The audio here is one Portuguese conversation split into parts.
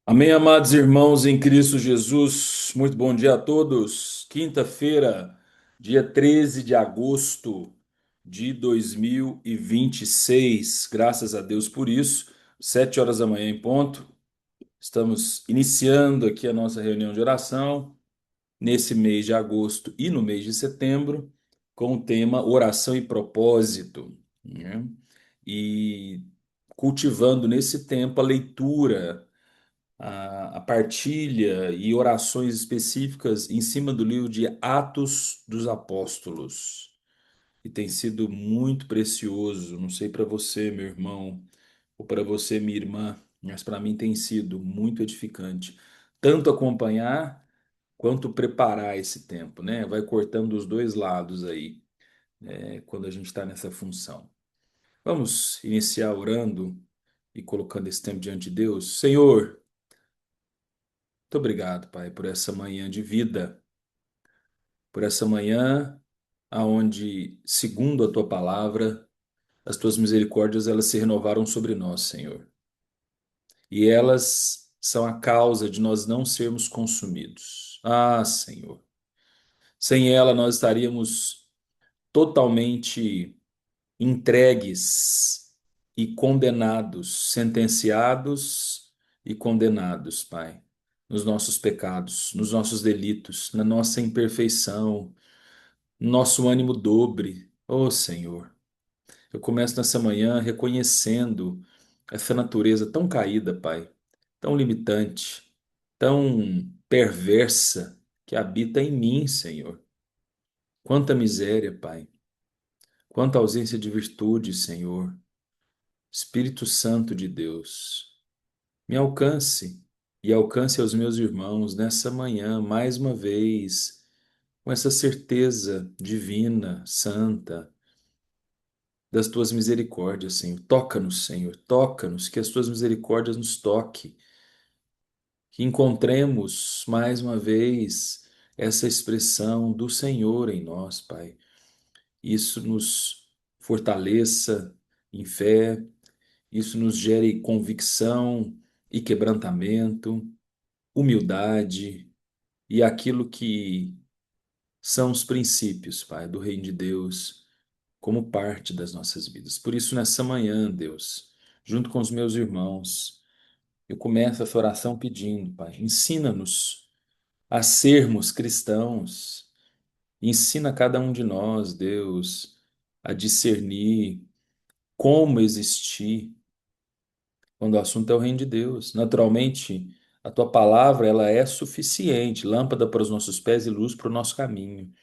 Amém, amados irmãos em Cristo Jesus. Muito bom dia a todos. Quinta-feira, dia 13 de agosto de 2026. Graças a Deus por isso. 7 horas da manhã em ponto. Estamos iniciando aqui a nossa reunião de oração nesse mês de agosto e no mês de setembro com o tema oração e propósito, né? E cultivando nesse tempo a leitura, a partilha e orações específicas em cima do livro de Atos dos Apóstolos. E tem sido muito precioso. Não sei para você, meu irmão, ou para você, minha irmã, mas para mim tem sido muito edificante. Tanto acompanhar quanto preparar esse tempo, né? Vai cortando os dois lados aí, quando a gente está nessa função. Vamos iniciar orando e colocando esse tempo diante de Deus. Senhor, muito obrigado, Pai, por essa manhã de vida, por essa manhã aonde, segundo a tua palavra, as tuas misericórdias elas se renovaram sobre nós, Senhor. E elas são a causa de nós não sermos consumidos. Ah, Senhor. Sem ela nós estaríamos totalmente entregues e condenados, sentenciados e condenados, Pai, nos nossos pecados, nos nossos delitos, na nossa imperfeição, no nosso ânimo dobre. Oh, Senhor, eu começo nessa manhã reconhecendo essa natureza tão caída, Pai, tão limitante, tão perversa que habita em mim, Senhor. Quanta miséria, Pai, quanta ausência de virtude, Senhor. Espírito Santo de Deus, me alcance e alcance aos meus irmãos nessa manhã, mais uma vez, com essa certeza divina, santa, das tuas misericórdias, Senhor. Toca-nos, Senhor, toca-nos, que as tuas misericórdias nos toquem, que encontremos mais uma vez essa expressão do Senhor em nós, Pai. Isso nos fortaleça em fé. Isso nos gere convicção e quebrantamento, humildade e aquilo que são os princípios, Pai, do Reino de Deus, como parte das nossas vidas. Por isso, nessa manhã, Deus, junto com os meus irmãos, eu começo essa oração pedindo, Pai, ensina-nos a sermos cristãos, ensina a cada um de nós, Deus, a discernir como existir quando o assunto é o reino de Deus. Naturalmente, a tua palavra ela é suficiente, lâmpada para os nossos pés e luz para o nosso caminho.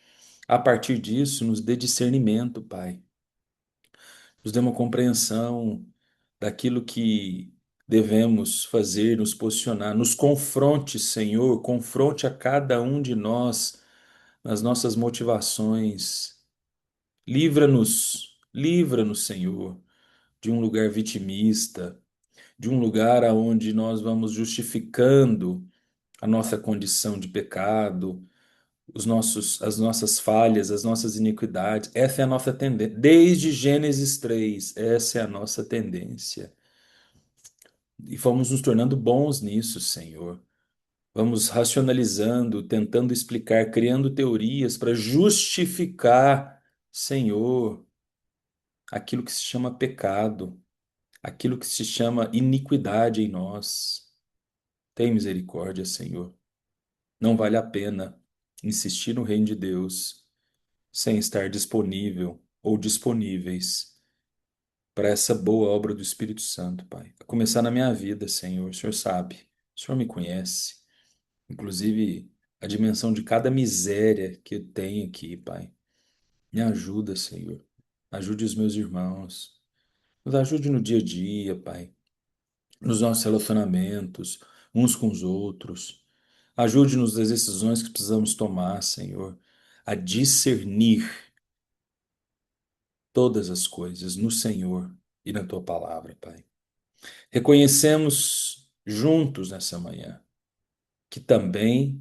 A partir disso, nos dê discernimento, Pai. Nos dê uma compreensão daquilo que devemos fazer, nos posicionar. Nos confronte, Senhor, confronte a cada um de nós nas nossas motivações. Livra-nos, livra-nos, Senhor, de um lugar vitimista, de um lugar aonde nós vamos justificando a nossa condição de pecado, as nossas falhas, as nossas iniquidades. Essa é a nossa tendência. Desde Gênesis 3, essa é a nossa tendência. E vamos nos tornando bons nisso, Senhor. Vamos racionalizando, tentando explicar, criando teorias para justificar, Senhor, aquilo que se chama pecado, aquilo que se chama iniquidade em nós. Tem misericórdia, Senhor. Não vale a pena insistir no reino de Deus sem estar disponível ou disponíveis para essa boa obra do Espírito Santo, Pai. A começar na minha vida, Senhor. O Senhor sabe, o Senhor me conhece, inclusive a dimensão de cada miséria que eu tenho aqui, Pai. Me ajuda, Senhor. Ajude os meus irmãos. Nos ajude no dia a dia, Pai. Nos nossos relacionamentos, uns com os outros. Ajude-nos nas decisões que precisamos tomar, Senhor, a discernir todas as coisas no Senhor e na tua palavra, Pai. Reconhecemos juntos nessa manhã que também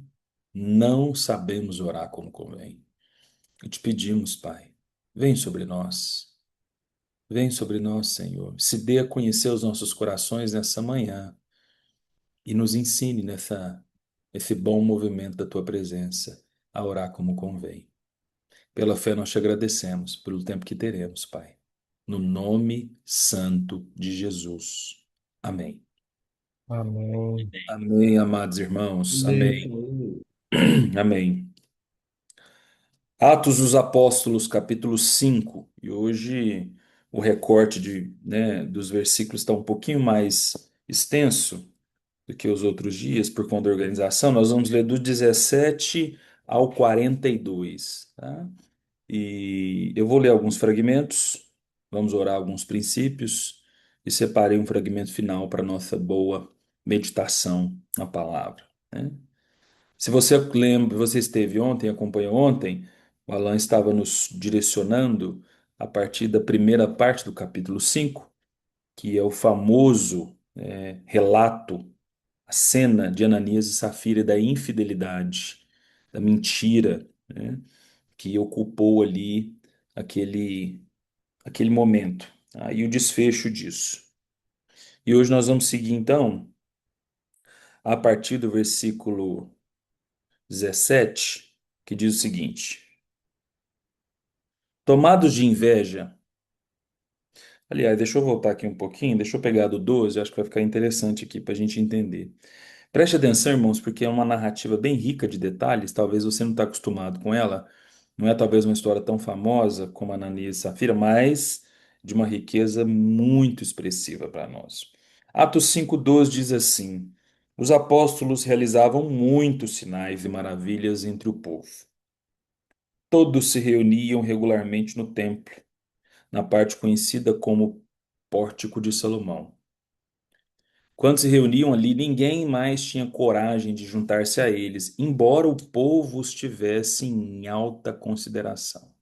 não sabemos orar como convém. E te pedimos, Pai, vem sobre nós. Vem sobre nós, Senhor. Se dê a conhecer os nossos corações nessa manhã. e nos ensine nesse bom movimento da tua presença a orar como convém. Pela fé nós te agradecemos pelo tempo que teremos, Pai. No nome santo de Jesus. Amém. Amém. Amém, amados irmãos. Amém. Amém. Amém. Atos dos Apóstolos, capítulo 5. E hoje o recorte dos versículos está um pouquinho mais extenso do que os outros dias, por conta da organização. Nós vamos ler do 17 ao 42, tá? E eu vou ler alguns fragmentos, vamos orar alguns princípios e separei um fragmento final para nossa boa meditação na palavra, né? Se você lembra, você esteve ontem, acompanhou ontem, o Alan estava nos direcionando a partir da primeira parte do capítulo 5, que é o famoso relato, a cena de Ananias e Safira e da infidelidade, da mentira, né, que ocupou ali aquele, aquele momento, tá? E o desfecho disso. E hoje nós vamos seguir então a partir do versículo 17, que diz o seguinte: Tomados de inveja. Aliás, deixa eu voltar aqui um pouquinho, deixa eu pegar do 12, acho que vai ficar interessante aqui para a gente entender. Preste atenção, irmãos, porque é uma narrativa bem rica de detalhes, talvez você não está acostumado com ela, não é talvez uma história tão famosa como Ananias e Safira, mas de uma riqueza muito expressiva para nós. Atos 5,12 diz assim: Os apóstolos realizavam muitos sinais e maravilhas entre o povo. Todos se reuniam regularmente no templo na parte conhecida como Pórtico de Salomão. Quando se reuniam ali, ninguém mais tinha coragem de juntar-se a eles, embora o povo os tivesse em alta consideração.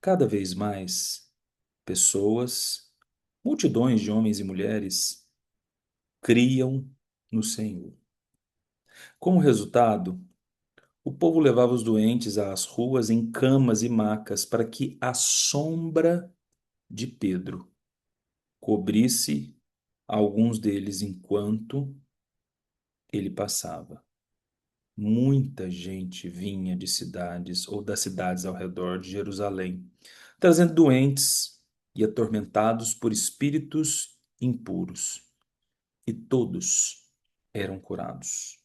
Cada vez mais, pessoas, multidões de homens e mulheres, criam no Senhor. Como resultado, o povo levava os doentes às ruas em camas e macas para que a sombra de Pedro cobrisse alguns deles enquanto ele passava. Muita gente vinha de cidades ou das cidades ao redor de Jerusalém, trazendo doentes e atormentados por espíritos impuros, e todos eram curados.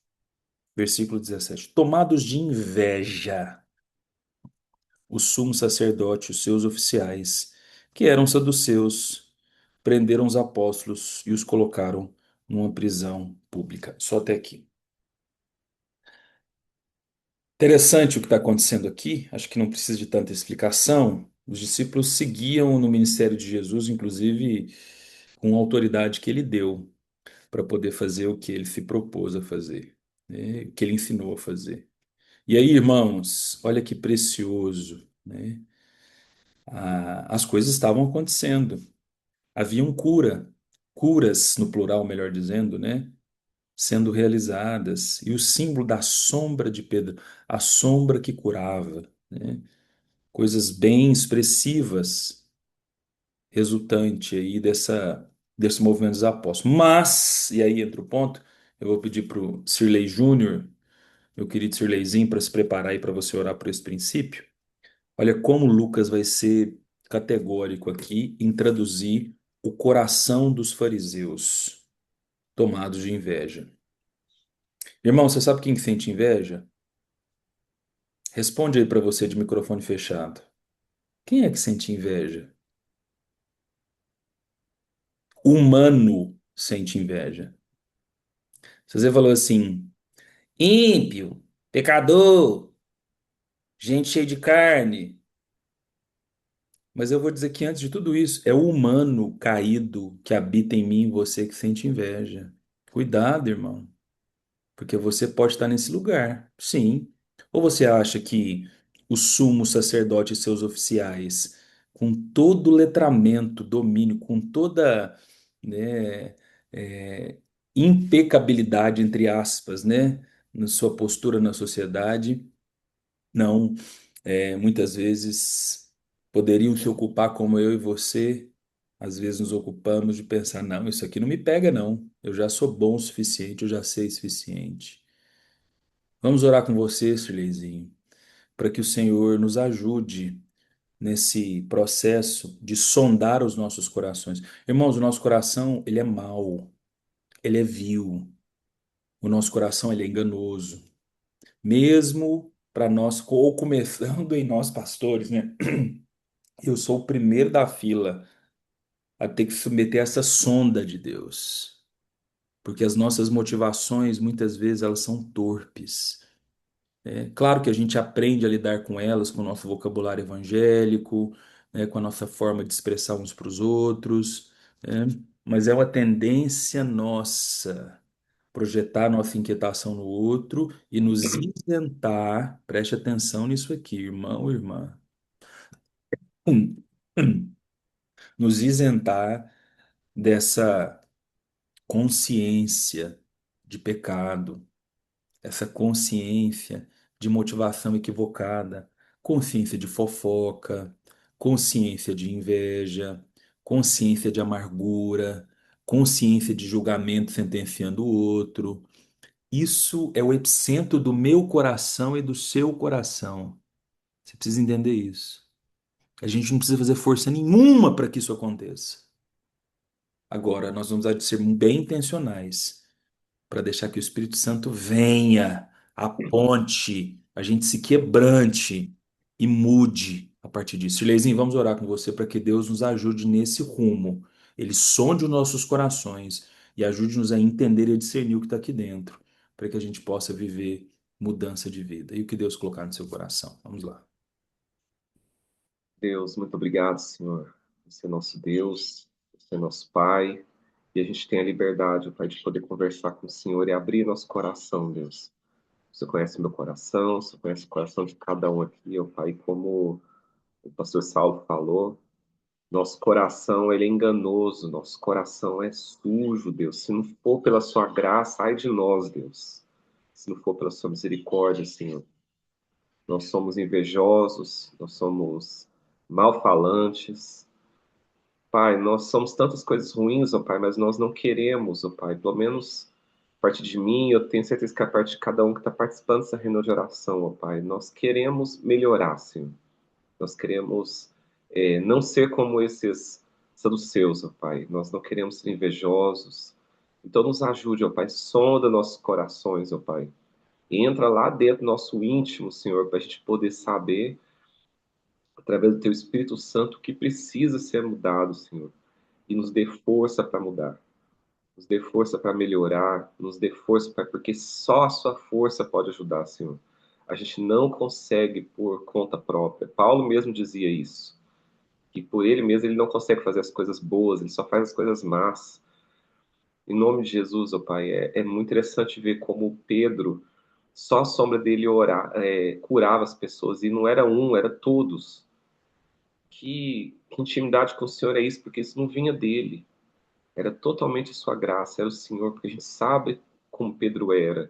Versículo 17. Tomados de inveja, o sumo sacerdote e os seus oficiais, que eram saduceus, prenderam os apóstolos e os colocaram numa prisão pública. Só até aqui. Interessante o que está acontecendo aqui, acho que não precisa de tanta explicação. Os discípulos seguiam no ministério de Jesus, inclusive com a autoridade que ele deu para poder fazer o que ele se propôs a fazer, né? O que ele ensinou a fazer. E aí, irmãos, olha que precioso, né? As coisas estavam acontecendo. Haviam curas no plural, melhor dizendo, né? Sendo realizadas. E o símbolo da sombra de Pedro, a sombra que curava, né? Coisas bem expressivas resultante aí desse movimento dos apóstolos. Mas, e aí entra o ponto, eu vou pedir para o Sirley Júnior, meu querido Sirleyzinho, para se preparar aí para você orar por esse princípio. Olha como Lucas vai ser categórico aqui em traduzir o coração dos fariseus tomados de inveja. Irmão, você sabe quem que sente inveja? Responde aí para você de microfone fechado. Quem é que sente inveja? Humano sente inveja. Se você falou assim, ímpio, pecador, gente cheia de carne. Mas eu vou dizer que antes de tudo isso, é o humano caído que habita em mim e você que sente inveja. Cuidado, irmão, porque você pode estar nesse lugar, sim. Ou você acha que o sumo sacerdote e seus oficiais, com todo o letramento, domínio, com toda, né, é, impecabilidade, entre aspas, né, na sua postura na sociedade, não, muitas vezes poderiam se ocupar como eu e você, Às vezes nos ocupamos de pensar, não, isso aqui não me pega, não. Eu já sou bom o suficiente, eu já sei o suficiente. Vamos orar com você, Sileizinho, para que o Senhor nos ajude nesse processo de sondar os nossos corações. Irmãos, o nosso coração, ele é mau, ele é vil. O nosso coração, ele é enganoso. Mesmo para nós, ou começando em nós pastores, né? Eu sou o primeiro da fila a ter que submeter a essa sonda de Deus. Porque as nossas motivações, muitas vezes, elas são torpes. É claro que a gente aprende a lidar com elas, com o nosso vocabulário evangélico, né, com a nossa forma de expressar uns para os outros, né, mas é uma tendência nossa projetar nossa inquietação no outro e nos isentar, preste atenção nisso aqui, irmão, irmã, hum, nos isentar dessa consciência de pecado, essa consciência de motivação equivocada, consciência de fofoca, consciência de inveja, consciência de amargura, consciência de julgamento sentenciando o outro. Isso é o epicentro do meu coração e do seu coração. Você precisa entender isso. A gente não precisa fazer força nenhuma para que isso aconteça. Agora, nós vamos ser bem intencionais para deixar que o Espírito Santo venha, aponte, a gente se quebrante e mude a partir disso. Sileizinho, vamos orar com você para que Deus nos ajude nesse rumo. Ele sonde os nossos corações e ajude-nos a entender e a discernir o que está aqui dentro, para que a gente possa viver mudança de vida e o que Deus colocar no seu coração. Vamos lá. Deus, muito obrigado, Senhor. Você é nosso Deus, você é nosso Pai, e a gente tem a liberdade, Pai, de poder conversar com o Senhor e abrir nosso coração, Deus. Você conhece meu coração, você conhece o coração de cada um aqui, ó Pai, como o pastor Saulo falou, nosso coração, ele é enganoso, nosso coração é sujo, Deus. Se não for pela sua graça, ai de nós, Deus. Se não for pela sua misericórdia, Senhor. Nós somos invejosos, nós somos malfalantes, Pai, nós somos tantas coisas ruins, ó Pai, mas nós não queremos, ó Pai, pelo menos a parte de mim, eu tenho certeza que a parte de cada um que está participando dessa reunião de oração, ó Pai, nós queremos melhorar, Senhor. Nós queremos não ser como esses saduceus, ó Pai. Nós não queremos ser invejosos. Então nos ajude, ó Pai, sonda nossos corações, ó Pai. Entra lá dentro do nosso íntimo, Senhor, para a gente poder saber através do Teu Espírito Santo o que precisa ser mudado, Senhor. E nos dê força para mudar, nos dê força para melhorar, nos dê força para, porque só a sua força pode ajudar, Senhor. A gente não consegue por conta própria. Paulo mesmo dizia isso, que por ele mesmo ele não consegue fazer as coisas boas, ele só faz as coisas más. Em nome de Jesus, ó Pai, é muito interessante ver como Pedro, só a sombra dele curava as pessoas, e não era um, era todos. Que intimidade com o Senhor é isso? Porque isso não vinha dele. Era totalmente sua graça, era o Senhor, porque a gente sabe como Pedro era.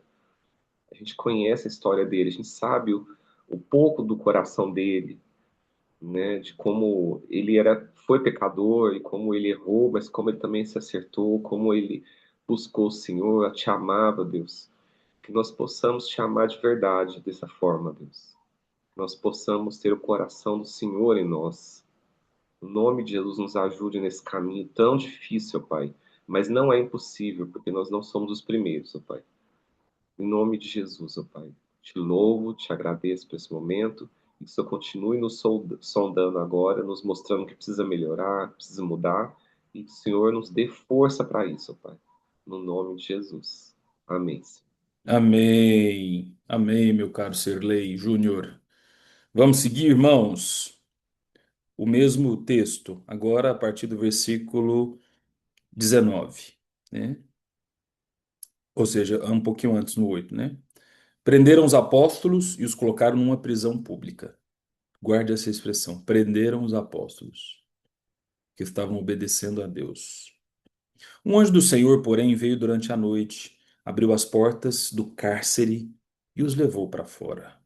A gente conhece a história dele, a gente sabe o pouco do coração dele, né? De como ele foi pecador e como ele errou, mas como ele também se acertou, como ele buscou o Senhor, te amava, Deus. Que nós possamos te amar de verdade dessa forma, Deus. Que nós possamos ter o coração do Senhor em nós. O nome de Jesus nos ajude nesse caminho tão difícil, ó Pai. Mas não é impossível, porque nós não somos os primeiros, ó Pai. Em nome de Jesus, ó Pai. Te louvo, te agradeço por esse momento. E que o Senhor continue nos sondando agora, nos mostrando que precisa melhorar, precisa mudar. E que o Senhor nos dê força para isso, ó Pai. No nome de Jesus. Amém. Amém. Amém, meu caro Serlei Júnior. Vamos seguir, irmãos, o mesmo texto, agora a partir do versículo 19, né? Ou seja, um pouquinho antes, no 8, né? Prenderam os apóstolos e os colocaram numa prisão pública. Guarde essa expressão. Prenderam os apóstolos, que estavam obedecendo a Deus. Um anjo do Senhor, porém, veio durante a noite, abriu as portas do cárcere e os levou para fora.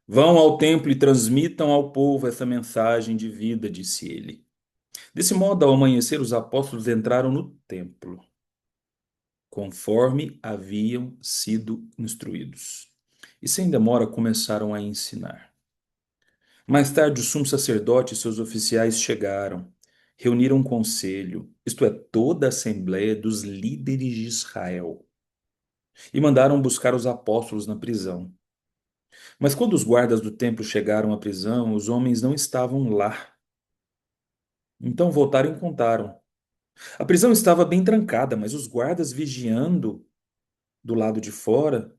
Vão ao templo e transmitam ao povo essa mensagem de vida, disse ele. Desse modo, ao amanhecer, os apóstolos entraram no templo, conforme haviam sido instruídos. E sem demora começaram a ensinar. Mais tarde, o sumo sacerdote e seus oficiais chegaram, reuniram um conselho, isto é, toda a assembleia dos líderes de Israel, e mandaram buscar os apóstolos na prisão. Mas quando os guardas do templo chegaram à prisão, os homens não estavam lá. Então voltaram e contaram. A prisão estava bem trancada, mas os guardas vigiando do lado de fora,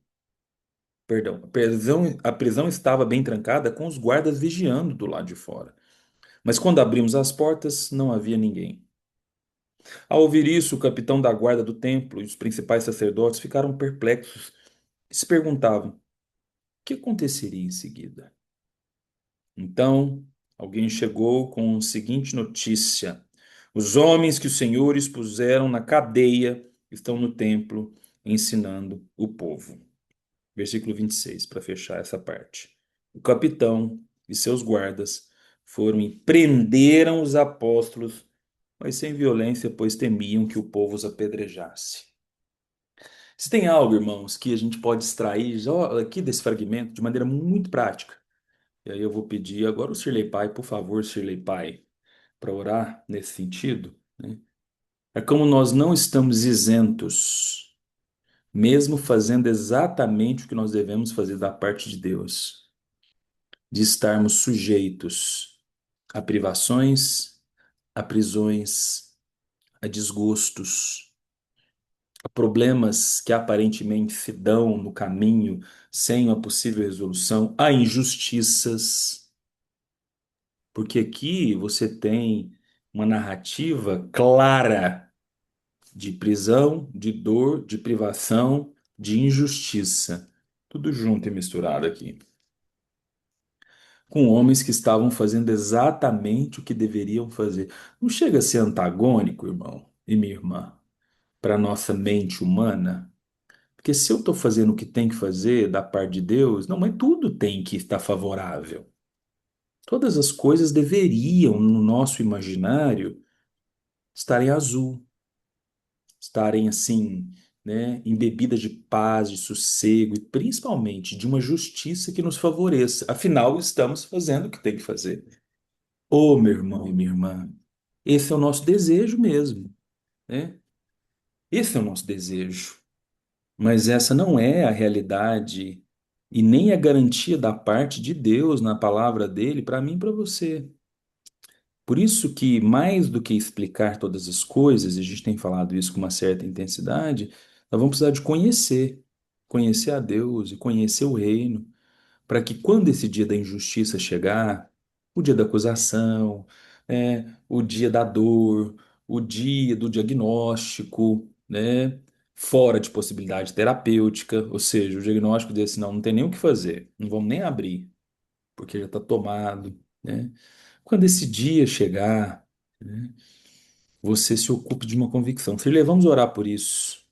perdão, a prisão estava bem trancada com os guardas vigiando do lado de fora. Mas quando abrimos as portas, não havia ninguém. Ao ouvir isso, o capitão da guarda do templo e os principais sacerdotes ficaram perplexos e se perguntavam: o que aconteceria em seguida? Então, alguém chegou com a seguinte notícia: os homens que os senhores puseram na cadeia estão no templo ensinando o povo. Versículo 26, para fechar essa parte. O capitão e seus guardas foram e prenderam os apóstolos, mas sem violência, pois temiam que o povo os apedrejasse. Se tem algo, irmãos, que a gente pode extrair aqui desse fragmento de maneira muito prática, e aí eu vou pedir agora o Shirley Pai, por favor, Shirley Pai, para orar nesse sentido, né? É como nós não estamos isentos, mesmo fazendo exatamente o que nós devemos fazer da parte de Deus, de estarmos sujeitos a privações, a prisões, a desgostos, a problemas que aparentemente se dão no caminho sem uma possível resolução, a injustiças, porque aqui você tem uma narrativa clara de prisão, de dor, de privação, de injustiça, tudo junto e misturado aqui, com homens que estavam fazendo exatamente o que deveriam fazer. Não chega a ser antagônico, irmão e minha irmã, para a nossa mente humana? Porque se eu estou fazendo o que tem que fazer da parte de Deus, não, mas tudo tem que estar favorável. Todas as coisas deveriam, no nosso imaginário, estarem azul, estarem assim, né, embebidas de paz, de sossego e principalmente de uma justiça que nos favoreça. Afinal, estamos fazendo o que tem que fazer. Ô, meu irmão e minha irmã, esse é o nosso desejo mesmo, né? Esse é o nosso desejo. Mas essa não é a realidade e nem a garantia da parte de Deus na palavra dele para mim e para você. Por isso que, mais do que explicar todas as coisas, e a gente tem falado isso com uma certa intensidade, nós vamos precisar de conhecer a Deus e conhecer o reino, para que quando esse dia da injustiça chegar, o dia da acusação, o dia da dor, o dia do diagnóstico, né, fora de possibilidade terapêutica, ou seja, o diagnóstico desse não tem nem o que fazer, não vamos nem abrir, porque já está tomado, né? Quando esse dia chegar, né, você se ocupe de uma convicção. Filha, vamos orar por isso.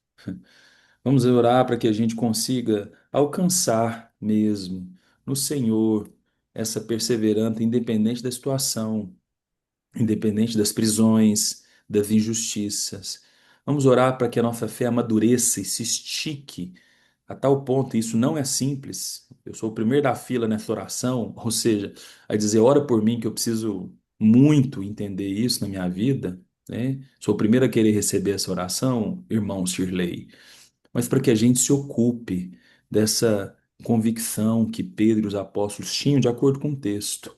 Vamos orar para que a gente consiga alcançar mesmo no Senhor essa perseverança, independente da situação, independente das prisões, das injustiças. Vamos orar para que a nossa fé amadureça e se estique a tal ponto, e isso não é simples. Eu sou o primeiro da fila nessa oração, ou seja, a dizer, ora por mim, que eu preciso muito entender isso na minha vida, né? Sou o primeiro a querer receber essa oração, irmão Shirley, mas para que a gente se ocupe dessa convicção que Pedro e os apóstolos tinham de acordo com o texto,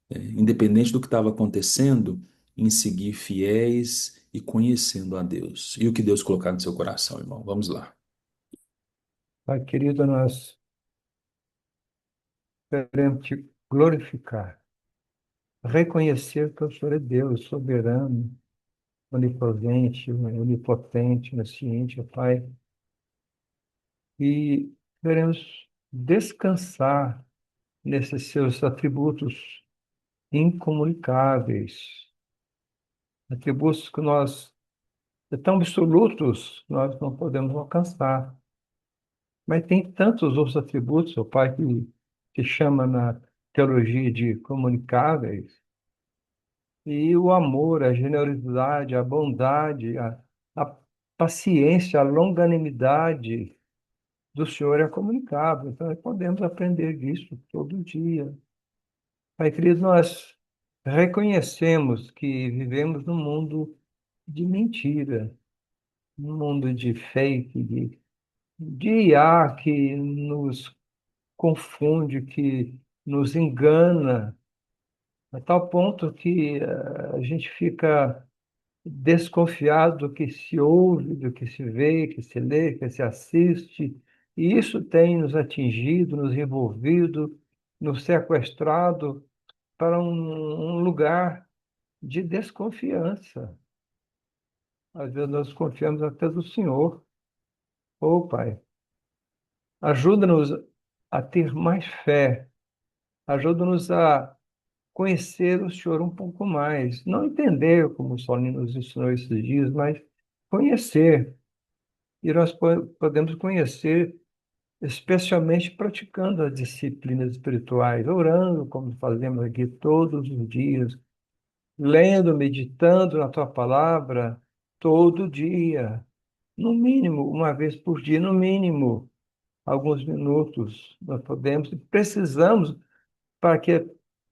independente do que estava acontecendo, em seguir fiéis e conhecendo a Deus. E o que Deus colocar no seu coração, irmão? Vamos lá. Pai querido, nós queremos te glorificar, reconhecer que o Senhor é Deus, soberano, onipotente, onipotente, onisciente, ó Pai, e queremos descansar nesses seus atributos incomunicáveis, atributos que nós, tão absolutos, nós não podemos alcançar. Mas tem tantos outros atributos, ó Pai, que chama na teologia de comunicáveis, E o amor, a generosidade, a bondade, a paciência, a longanimidade do Senhor é comunicável. Então, nós podemos aprender disso todo dia. Pai querido, nós reconhecemos que vivemos num mundo de mentira, num mundo de fake, de IA que nos confunde, que nos engana, a tal ponto que a gente fica desconfiado do que se ouve, do que se vê, que se lê, que se assiste, e isso tem nos atingido, nos envolvido, nos sequestrado para um lugar de desconfiança. Às vezes nós confiamos até do Senhor. Ô Pai, ajuda-nos a ter mais fé, ajuda-nos a conhecer o Senhor um pouco mais. Não entender, como o Solino nos ensinou esses dias, mas conhecer. E nós podemos conhecer, especialmente praticando as disciplinas espirituais, orando, como fazemos aqui todos os dias, lendo, meditando na tua palavra todo dia, no mínimo, uma vez por dia, no mínimo, alguns minutos. Nós podemos e precisamos para que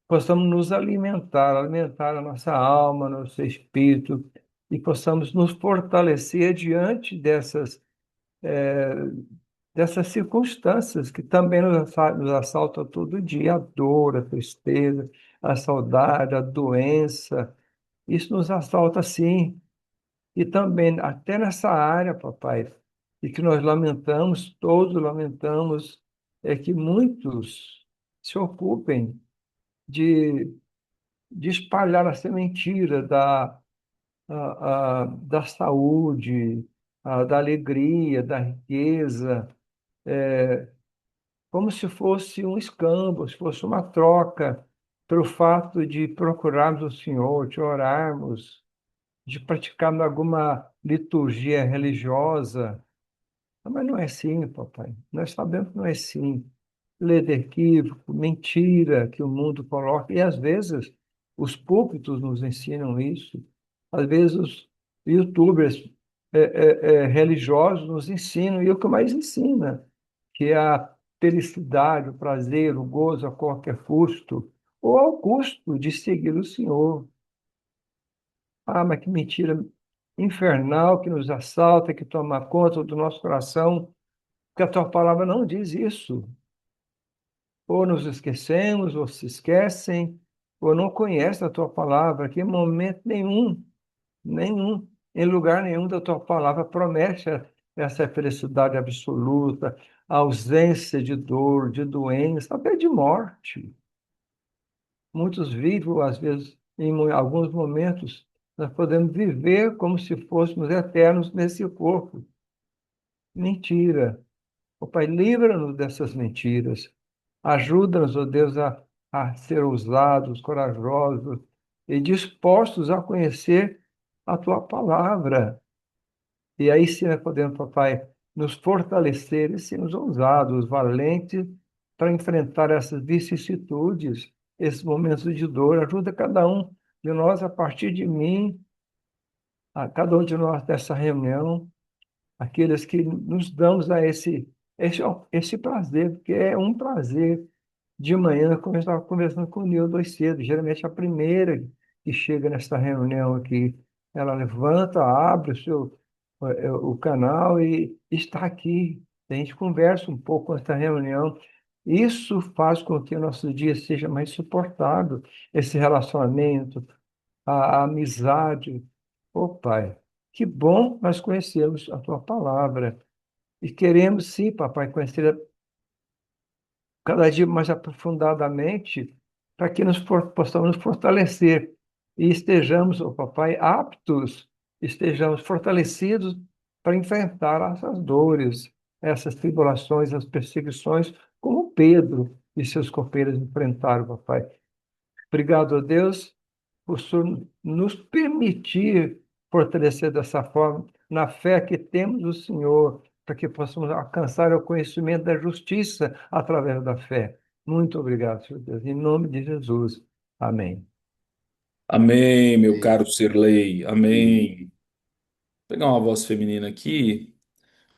possamos nos alimentar, alimentar a nossa alma, nosso espírito, e possamos nos fortalecer diante dessas circunstâncias que também nos assaltam todo dia, a dor, a tristeza, a saudade, a doença. Isso nos assalta sim. E também, até nessa área, papai, e que nós lamentamos, todos lamentamos, é que muitos se ocupem de, de espalhar essa mentira da saúde, da alegria, da riqueza, como se fosse um escambo, se fosse uma troca pelo fato de procurarmos o Senhor, de orarmos, de praticarmos alguma liturgia religiosa. Mas não é assim, papai. Nós sabemos que não é assim. Ledo equívoco, mentira que o mundo coloca. E às vezes os púlpitos nos ensinam isso. Às vezes os YouTubers religiosos nos ensinam, e é o que mais ensina, que é a felicidade, o prazer, o gozo a qualquer custo, ou ao custo de seguir o Senhor. Ah, mas que mentira infernal que nos assalta, que toma conta do nosso coração, que a tua palavra não diz isso. Ou nos esquecemos, ou se esquecem, ou não conhecem a tua palavra, que em momento nenhum, nenhum, em lugar nenhum da tua palavra promete essa felicidade absoluta, a ausência de dor, de doença, até de morte. Muitos vivem, às vezes, alguns momentos, nós podemos viver como se fôssemos eternos nesse corpo. Mentira. Ó Pai, livra-nos dessas mentiras. Ajuda-nos, ó Deus, a ser ousados, corajosos e dispostos a conhecer a Tua palavra. E aí sim nós podemos, papai, nos fortalecer e sermos ousados, valentes para enfrentar essas vicissitudes, esses momentos de dor. Ajuda cada um de nós, a partir de mim, a cada um de nós dessa reunião, aqueles que nos damos a esse prazer, porque é um prazer de manhã, como eu estava conversando com o Nildo hoje cedo, geralmente a primeira que chega nessa reunião aqui, ela levanta, abre o canal e está aqui. A gente conversa um pouco nessa reunião. Isso faz com que o nosso dia seja mais suportável, esse relacionamento, a amizade. Ô Pai, que bom nós conhecemos a Tua palavra. E queremos, sim, papai, conhecer cada dia mais aprofundadamente, para que possamos nos fortalecer e estejamos, ó papai, aptos, estejamos fortalecidos para enfrentar essas dores, essas tribulações, as perseguições, como Pedro e seus companheiros enfrentaram, papai. Obrigado a Deus por Senhor nos permitir fortalecer dessa forma, na fé que temos no Senhor, para que possamos alcançar o conhecimento da justiça através da fé. Muito obrigado, Senhor Deus. Em nome de Jesus. Amém. Amém, meu Amém. caro Sirlei. Amém. Amém. Vou pegar uma voz feminina aqui.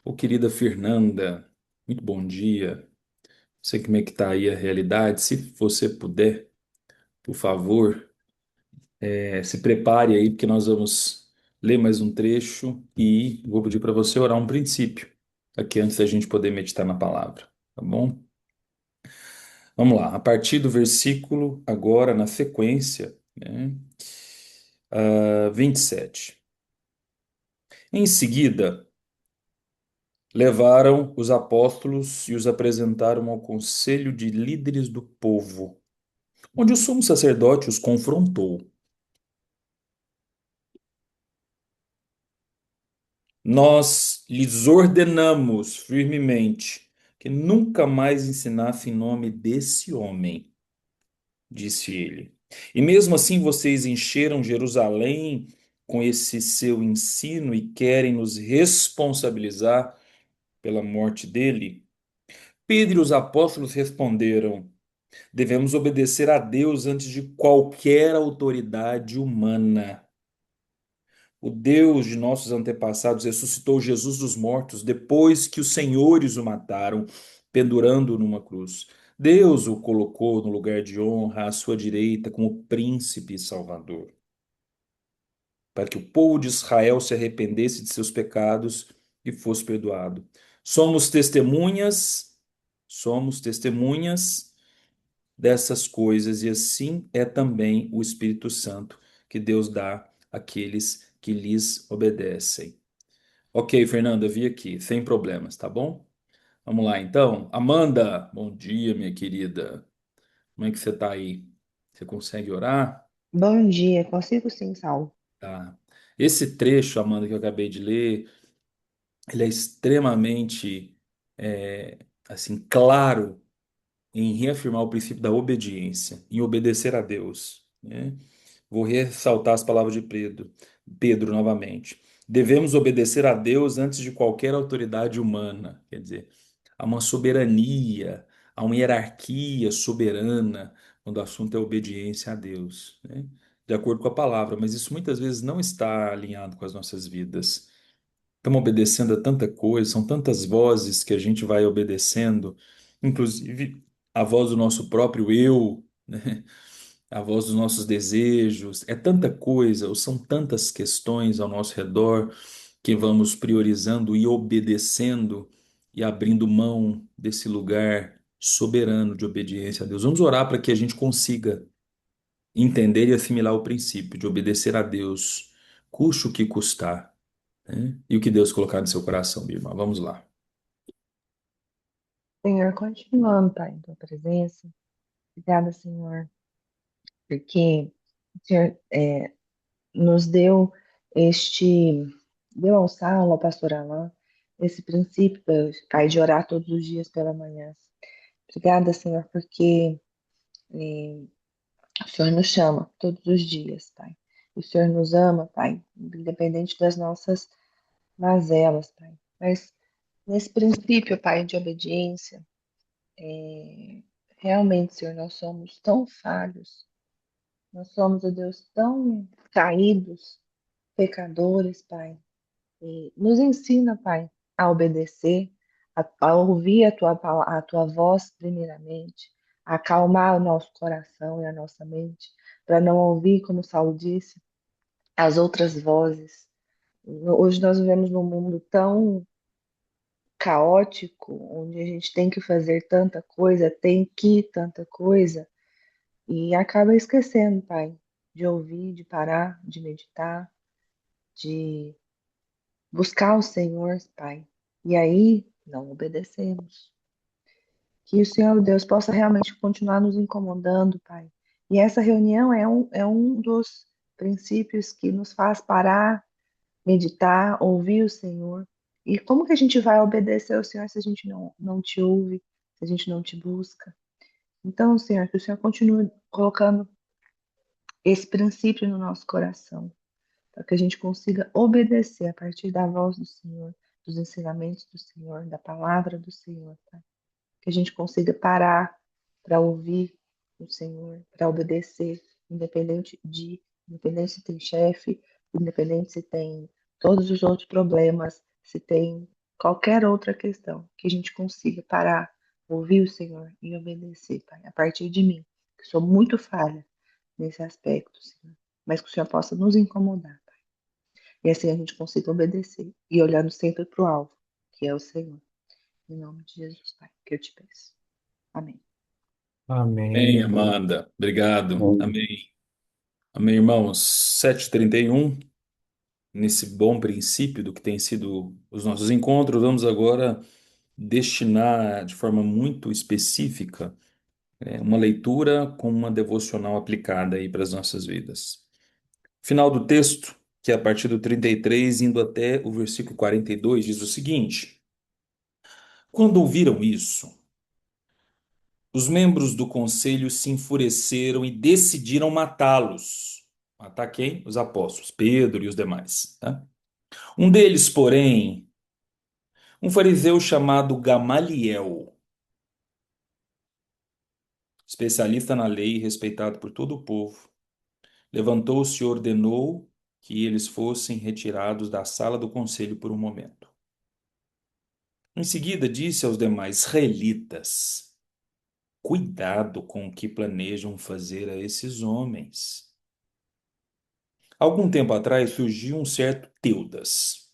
Ô, querida Fernanda, muito bom dia. Não sei como é que tá aí a realidade. Se você puder, por favor, se prepare aí, porque nós vamos ler mais um trecho e vou pedir para você orar um princípio aqui antes da gente poder meditar na palavra, tá bom? Vamos lá, a partir do versículo, agora na sequência, né? 27. Em seguida, levaram os apóstolos e os apresentaram ao conselho de líderes do povo, onde o sumo sacerdote os confrontou. Nós lhes ordenamos firmemente que nunca mais ensinassem em nome desse homem, disse ele. E mesmo assim vocês encheram Jerusalém com esse seu ensino e querem nos responsabilizar pela morte dele? Pedro e os apóstolos responderam: devemos obedecer a Deus antes de qualquer autoridade humana. O Deus de nossos antepassados ressuscitou Jesus dos mortos depois que os senhores o mataram, pendurando-o numa cruz. Deus o colocou no lugar de honra à sua direita como príncipe e salvador, para que o povo de Israel se arrependesse de seus pecados e fosse perdoado. Somos testemunhas, somos testemunhas dessas coisas, e assim é também o Espírito Santo que Deus dá àqueles que lhes obedecem. Ok, Fernanda, vi aqui, sem problemas, tá bom? Vamos lá, então. Amanda, bom dia, minha querida. Como é que você tá aí? Você consegue orar? Bom dia, consigo sim, Saulo. Tá. Esse trecho, Amanda, que eu acabei de ler, ele é extremamente, assim, claro em reafirmar o princípio da obediência, em obedecer a Deus, né? Vou ressaltar as palavras de Pedro novamente. Devemos obedecer a Deus antes de qualquer autoridade humana. Quer dizer, há uma soberania, há uma hierarquia soberana quando o assunto é obediência a Deus, né? De acordo com a palavra, mas isso muitas vezes não está alinhado com as nossas vidas. Estamos obedecendo a tanta coisa, são tantas vozes que a gente vai obedecendo, inclusive a voz do nosso próprio eu, né? A voz dos nossos desejos, é tanta coisa, ou são tantas questões ao nosso redor que vamos priorizando e obedecendo e abrindo mão desse lugar soberano de obediência a Deus. Vamos orar para que a gente consiga entender e assimilar o princípio de obedecer a Deus, custe o que custar, né? E o que Deus colocar no seu coração, minha irmã. Vamos lá. Senhor, continuando, Pai, em tua presença. Obrigada, Senhor, porque o Senhor nos deu este, deu ao Saulo, ao pastor Alain, esse princípio, Pai, de orar todos os dias pela manhã. Obrigada, Senhor, porque o Senhor nos chama todos os dias, Pai. O Senhor nos ama, Pai, independente das nossas mazelas, Pai. Mas nesse princípio, Pai, de obediência, realmente, Senhor, nós somos tão falhos, nós somos, ó Deus, tão caídos, pecadores, Pai. E nos ensina, Pai, a obedecer, a ouvir a tua voz primeiramente, a acalmar o nosso coração e a nossa mente, para não ouvir, como Saulo disse, as outras vozes. Hoje nós vivemos num mundo tão caótico, onde a gente tem que fazer tanta coisa, tem que tanta coisa, e acaba esquecendo, Pai, de ouvir, de parar, de meditar, de buscar o Senhor, Pai. E aí não obedecemos. Que o Senhor Deus possa realmente continuar nos incomodando, Pai. E essa reunião é um dos princípios que nos faz parar, meditar, ouvir o Senhor. E como que a gente vai obedecer ao Senhor se a gente não te ouve, se a gente não te busca? Então, Senhor, que o Senhor continue colocando esse princípio no nosso coração, para que a gente consiga obedecer a partir da voz do Senhor, dos ensinamentos do Senhor, da palavra do Senhor, tá? Que a gente consiga parar para ouvir o Senhor, para obedecer, independente de Independente se tem chefe, independente se tem todos os outros problemas, se tem qualquer outra questão, que a gente consiga parar, ouvir o Senhor e obedecer, Pai, a partir de mim, que sou muito falha nesse aspecto, Senhor, mas que o Senhor possa nos incomodar, Pai. E assim a gente consiga obedecer e olhando sempre para o alvo, que é o Senhor. Em nome de Jesus, Pai, que eu te peço. Amém. Amém, Amém. Amanda. Obrigado. Amém. Amém, irmãos. 7h31. Nesse bom princípio do que tem sido os nossos encontros, vamos agora destinar de forma muito específica uma leitura com uma devocional aplicada aí para as nossas vidas. Final do texto, que é a partir do 33, indo até o versículo 42, diz o seguinte: Quando ouviram isso, os membros do conselho se enfureceram e decidiram matá-los. Matar quem? Os apóstolos, Pedro e os demais, tá? Um deles, porém, um fariseu chamado Gamaliel, especialista na lei e respeitado por todo o povo, levantou-se e ordenou que eles fossem retirados da sala do conselho por um momento. Em seguida, disse aos demais israelitas: Cuidado com o que planejam fazer a esses homens. Algum tempo atrás surgiu um certo Teudas,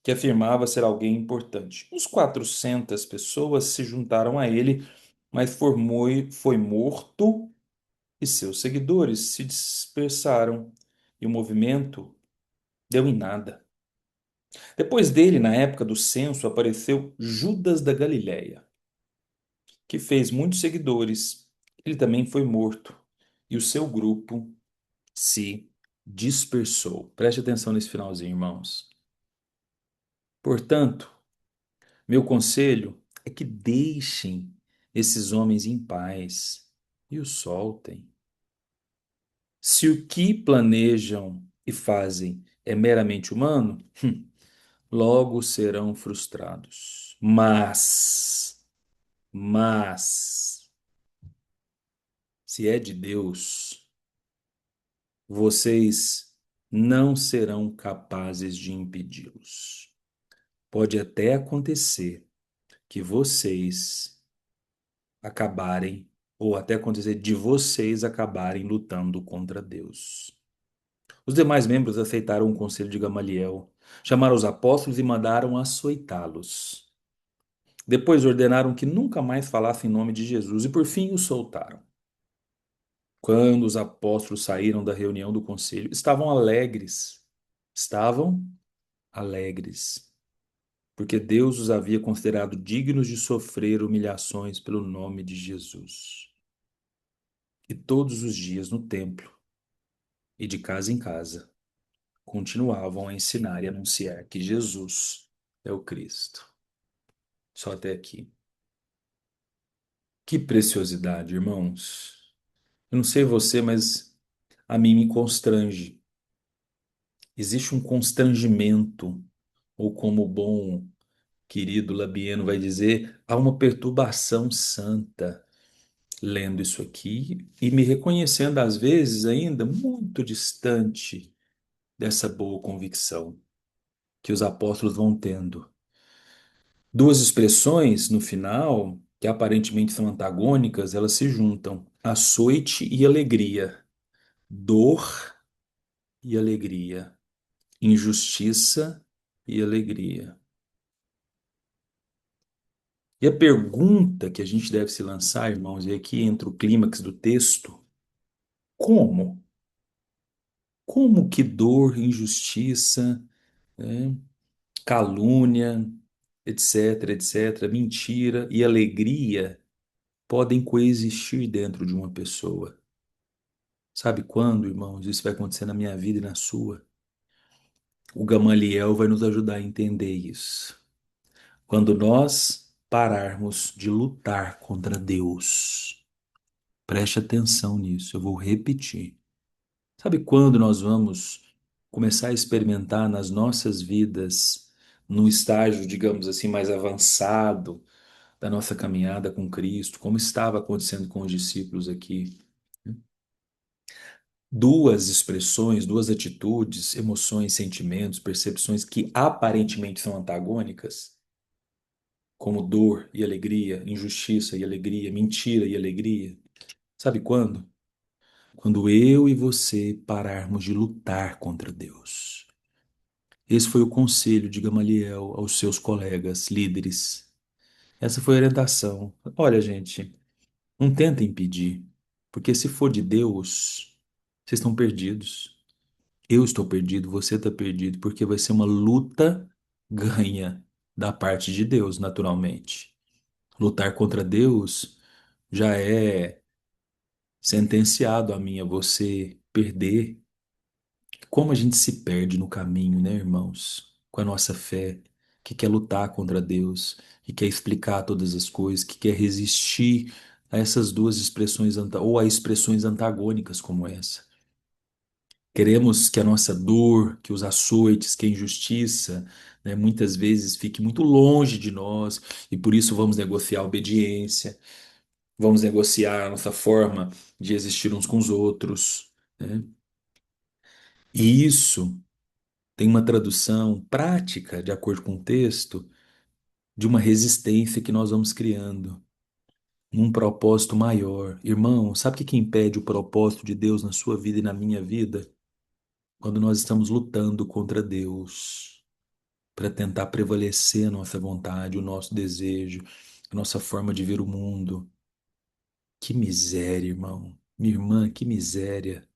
que afirmava ser alguém importante. Uns 400 pessoas se juntaram a ele, mas foi morto e seus seguidores se dispersaram e o movimento deu em nada. Depois dele, na época do censo, apareceu Judas da Galileia, que fez muitos seguidores. Ele também foi morto e o seu grupo se dispersou. Preste atenção nesse finalzinho, irmãos. Portanto, meu conselho é que deixem esses homens em paz e os soltem. Se o que planejam e fazem é meramente humano, logo serão frustrados. Mas, se é de Deus, vocês não serão capazes de impedi-los. Pode até acontecer que vocês acabarem, ou até acontecer de vocês acabarem lutando contra Deus. Os demais membros aceitaram o conselho de Gamaliel, chamaram os apóstolos e mandaram açoitá-los. Depois ordenaram que nunca mais falassem em nome de Jesus e por fim os soltaram. Quando os apóstolos saíram da reunião do conselho, estavam alegres. Estavam alegres, porque Deus os havia considerado dignos de sofrer humilhações pelo nome de Jesus. E todos os dias no templo e de casa em casa continuavam a ensinar e anunciar que Jesus é o Cristo. Só até aqui. Que preciosidade, irmãos. Eu não sei você, mas a mim me constrange. Existe um constrangimento, ou como o bom querido Labieno vai dizer, há uma perturbação santa lendo isso aqui e me reconhecendo, às vezes, ainda muito distante dessa boa convicção que os apóstolos vão tendo. Duas expressões no final, que aparentemente são antagônicas, elas se juntam: açoite e alegria, dor e alegria, injustiça e alegria. E a pergunta que a gente deve se lançar, irmãos, e aqui entra o clímax do texto: como? Como que dor, injustiça, né, calúnia, etc, etc, mentira e alegria podem coexistir dentro de uma pessoa? Sabe quando, irmãos, isso vai acontecer na minha vida e na sua? O Gamaliel vai nos ajudar a entender isso. Quando nós pararmos de lutar contra Deus. Preste atenção nisso, eu vou repetir. Sabe quando nós vamos começar a experimentar nas nossas vidas, no estágio, digamos assim, mais avançado da nossa caminhada com Cristo, como estava acontecendo com os discípulos aqui? duas expressões, duas atitudes, emoções, sentimentos, percepções que aparentemente são antagônicas, como dor e alegria, injustiça e alegria, mentira e alegria. Sabe quando? Quando eu e você pararmos de lutar contra Deus. Esse foi o conselho de Gamaliel aos seus colegas líderes. Essa foi a orientação. Olha, gente, não tentem impedir, porque se for de Deus, vocês estão perdidos. Eu estou perdido, você está perdido, porque vai ser uma luta ganha da parte de Deus, naturalmente. Lutar contra Deus já é sentenciado a mim, a você perder. Como a gente se perde no caminho, né, irmãos? Com a nossa fé, que quer lutar contra Deus, que quer explicar todas as coisas, que quer resistir a essas duas expressões, ou a expressões antagônicas como essa. Queremos que a nossa dor, que os açoites, que a injustiça, né, muitas vezes fique muito longe de nós e por isso vamos negociar a obediência, vamos negociar a nossa forma de existir uns com os outros, né? E isso tem uma tradução prática, de acordo com o texto, de uma resistência que nós vamos criando, num propósito maior. Irmão, sabe o que impede o propósito de Deus na sua vida e na minha vida? Quando nós estamos lutando contra Deus, para tentar prevalecer a nossa vontade, o nosso desejo, a nossa forma de ver o mundo. Que miséria, irmão. Minha irmã, que miséria.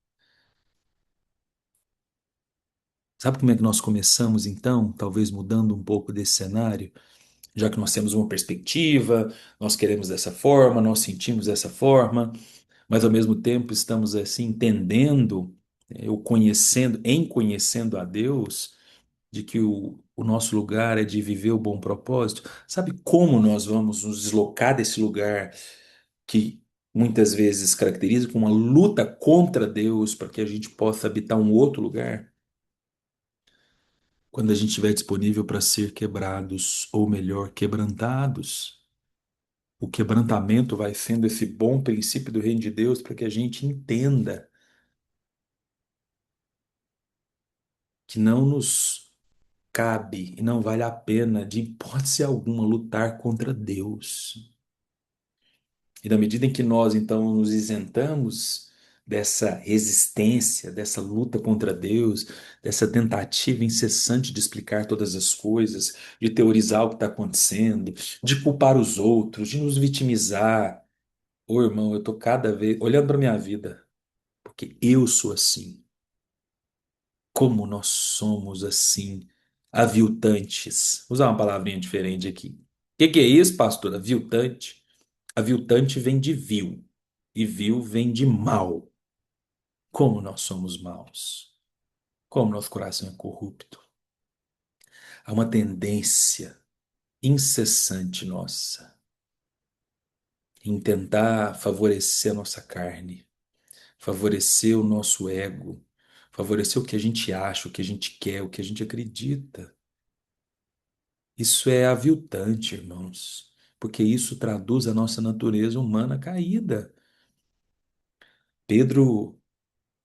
Sabe como é que nós começamos então, talvez mudando um pouco desse cenário? Já que nós temos uma perspectiva, nós queremos dessa forma, nós sentimos dessa forma, mas ao mesmo tempo estamos assim entendendo, ou conhecendo, em conhecendo a Deus, de que o nosso lugar é de viver o bom propósito. Sabe como nós vamos nos deslocar desse lugar que muitas vezes caracteriza como uma luta contra Deus para que a gente possa habitar um outro lugar? Quando a gente estiver disponível para ser quebrados, ou melhor, quebrantados. O quebrantamento vai sendo esse bom princípio do reino de Deus para que a gente entenda que não nos cabe e não vale a pena, de hipótese alguma, lutar contra Deus. E na medida em que nós, então, nos isentamos dessa resistência, dessa luta contra Deus, dessa tentativa incessante de explicar todas as coisas, de teorizar o que está acontecendo, de culpar os outros, de nos vitimizar. Ô, irmão, eu tô cada vez olhando para minha vida, porque eu sou assim. Como nós somos assim, aviltantes. Vou usar uma palavrinha diferente aqui. O que é isso, pastor? Aviltante? Aviltante vem de vil, e vil vem de mal. Como nós somos maus. Como nosso coração é corrupto. Há uma tendência incessante nossa em tentar favorecer a nossa carne, favorecer o nosso ego, favorecer o que a gente acha, o que a gente quer, o que a gente acredita. Isso é aviltante, irmãos, porque isso traduz a nossa natureza humana caída. Pedro,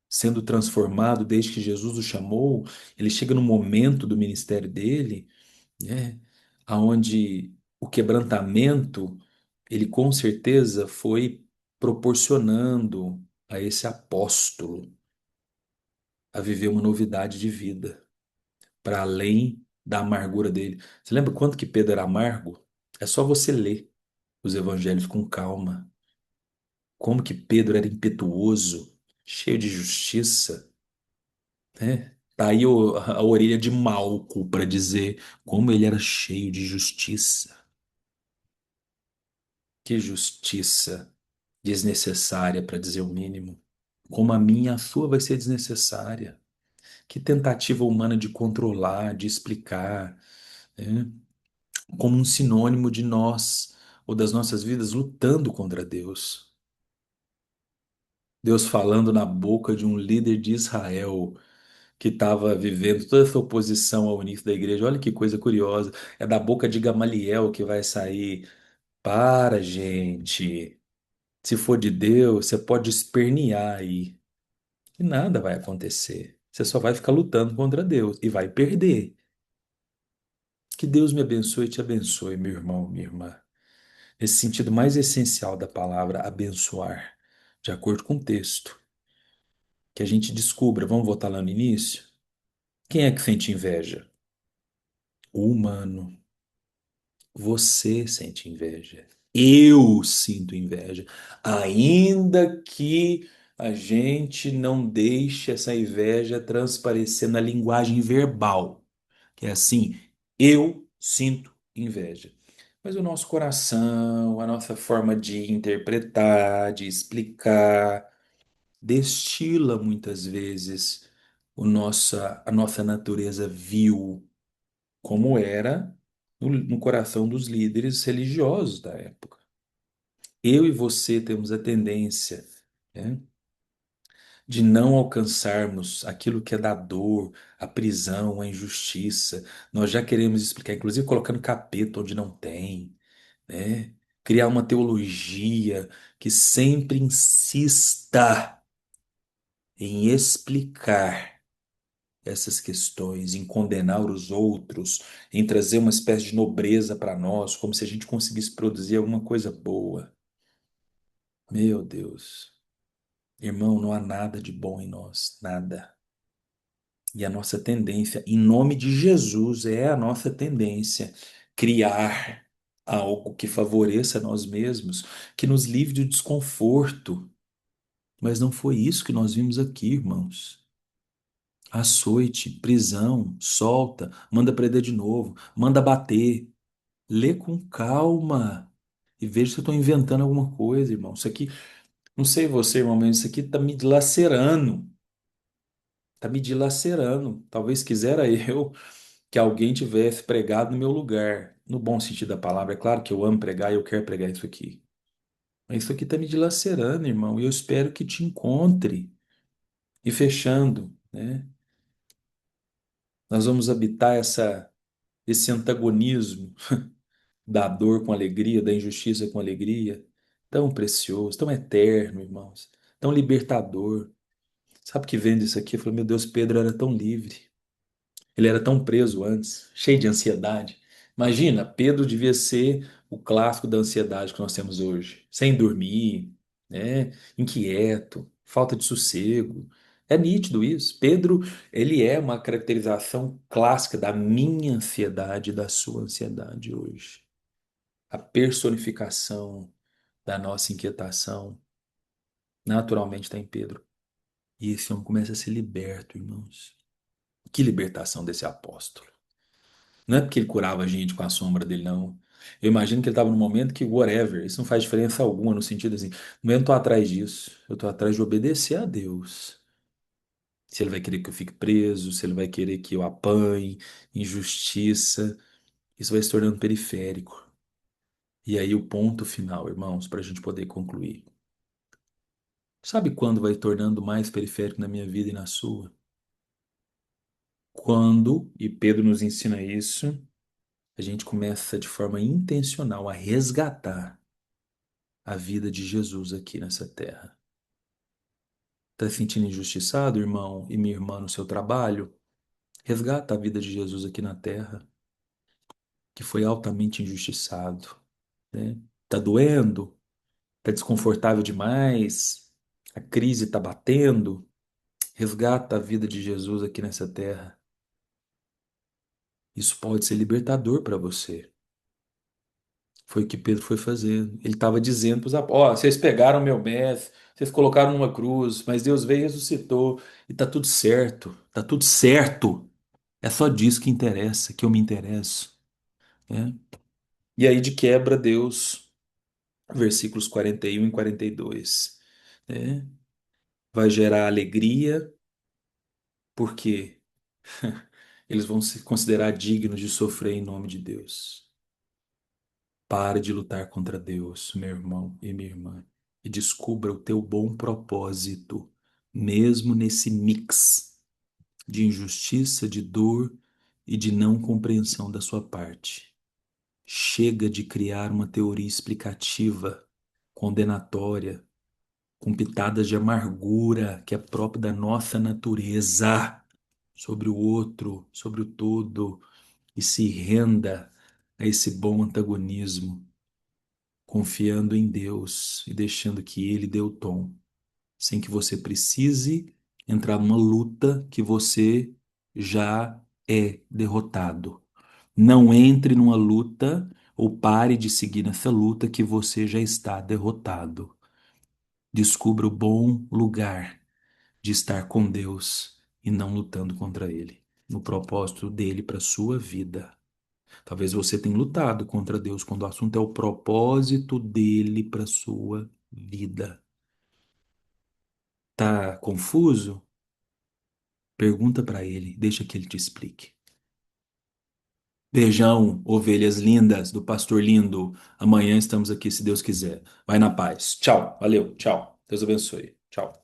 sendo transformado desde que Jesus o chamou, ele chega no momento do ministério dele, né, aonde o quebrantamento, ele com certeza foi proporcionando a esse apóstolo a viver uma novidade de vida, para além da amargura dele. Você lembra quanto que Pedro era amargo? É só você ler os evangelhos com calma. Como que Pedro era impetuoso, cheio de justiça, né? Tá aí a orelha de Malco para dizer como ele era cheio de justiça. Que justiça desnecessária, para dizer o mínimo. Como a minha, a sua vai ser desnecessária. Que tentativa humana de controlar, de explicar, né? Como um sinônimo de nós ou das nossas vidas lutando contra Deus. Deus falando na boca de um líder de Israel que estava vivendo toda essa oposição ao início da igreja. Olha que coisa curiosa. É da boca de Gamaliel que vai sair. Para, gente. Se for de Deus, você pode espernear aí. E nada vai acontecer. Você só vai ficar lutando contra Deus e vai perder. Que Deus me abençoe e te abençoe, meu irmão, minha irmã. Nesse sentido mais essencial da palavra abençoar, de acordo com o texto, que a gente descubra, vamos voltar lá no início, quem é que sente inveja? O humano. Você sente inveja. Eu sinto inveja. Ainda que a gente não deixe essa inveja transparecer na linguagem verbal, que é assim, eu sinto inveja. Mas o nosso coração, a nossa forma de interpretar, de explicar, destila muitas vezes a nossa natureza vil, como era no coração dos líderes religiosos da época. Eu e você temos a tendência, né, de não alcançarmos aquilo que é da dor, a prisão, a injustiça. Nós já queremos explicar, inclusive colocando capeta onde não tem, né? Criar uma teologia que sempre insista em explicar essas questões, em condenar os outros, em trazer uma espécie de nobreza para nós, como se a gente conseguisse produzir alguma coisa boa. Meu Deus, irmão, não há nada de bom em nós, nada. E a nossa tendência, em nome de Jesus, é a nossa tendência criar algo que favoreça nós mesmos, que nos livre do desconforto. Mas não foi isso que nós vimos aqui, irmãos. Açoite, prisão, solta, manda prender de novo, manda bater. Lê com calma e veja se eu estou inventando alguma coisa, irmão. Isso aqui, não sei você, irmão, mas isso aqui tá me dilacerando. Tá me dilacerando. Talvez quisera eu que alguém tivesse pregado no meu lugar. No bom sentido da palavra. É claro que eu amo pregar e eu quero pregar isso aqui. Mas isso aqui tá me dilacerando, irmão. E eu espero que te encontre. E fechando, né? Nós vamos habitar esse antagonismo da dor com alegria, da injustiça com alegria, tão precioso, tão eterno, irmãos, tão libertador. Sabe o que vendo isso aqui? Eu falei, meu Deus, Pedro era tão livre. Ele era tão preso antes, cheio de ansiedade. Imagina, Pedro devia ser o clássico da ansiedade que nós temos hoje. Sem dormir, né? Inquieto, falta de sossego. É nítido isso. Pedro, ele é uma caracterização clássica da minha ansiedade e da sua ansiedade hoje. A personificação da nossa inquietação naturalmente está em Pedro. E esse homem começa a ser liberto, irmãos. Que libertação desse apóstolo. Não é porque ele curava a gente com a sombra dele, não. Eu imagino que ele estava num momento que, whatever, isso não faz diferença alguma, no sentido assim, não eu estou atrás disso, eu estou atrás de obedecer a Deus. Se ele vai querer que eu fique preso, se ele vai querer que eu apanhe, injustiça, isso vai se tornando periférico. E aí o ponto final, irmãos, para a gente poder concluir. Sabe quando vai tornando mais periférico na minha vida e na sua? Quando, e Pedro nos ensina isso, a gente começa de forma intencional a resgatar a vida de Jesus aqui nessa terra. Tá se sentindo injustiçado, irmão e minha irmã, no seu trabalho? Resgata a vida de Jesus aqui na terra, que foi altamente injustiçado, né? Tá doendo? Tá desconfortável demais? A crise tá batendo? Resgata a vida de Jesus aqui nessa terra. Isso pode ser libertador para você. Foi o que Pedro foi fazendo. Ele estava dizendo para os apóstolos: ó, vocês pegaram meu mestre, vocês colocaram numa cruz, mas Deus veio e ressuscitou, e tá tudo certo, tá tudo certo. É só disso que interessa, que eu me interesso, né? E aí de quebra Deus, versículos 41 e 42, né? Vai gerar alegria, porque eles vão se considerar dignos de sofrer em nome de Deus. Pare de lutar contra Deus, meu irmão e minha irmã, e descubra o teu bom propósito, mesmo nesse mix de injustiça, de dor e de não compreensão da sua parte. Chega de criar uma teoria explicativa, condenatória, com pitadas de amargura que é própria da nossa natureza sobre o outro, sobre o todo, e se renda a esse bom antagonismo, confiando em Deus e deixando que Ele dê o tom, sem que você precise entrar numa luta que você já é derrotado. Não entre numa luta ou pare de seguir nessa luta que você já está derrotado. Descubra o bom lugar de estar com Deus e não lutando contra Ele, no propósito dele para sua vida. Talvez você tenha lutado contra Deus quando o assunto é o propósito dele para sua vida. Tá confuso? Pergunta para ele, deixa que ele te explique. Beijão, ovelhas lindas do pastor lindo. Amanhã estamos aqui, se Deus quiser. Vai na paz. Tchau. Valeu. Tchau. Deus abençoe. Tchau.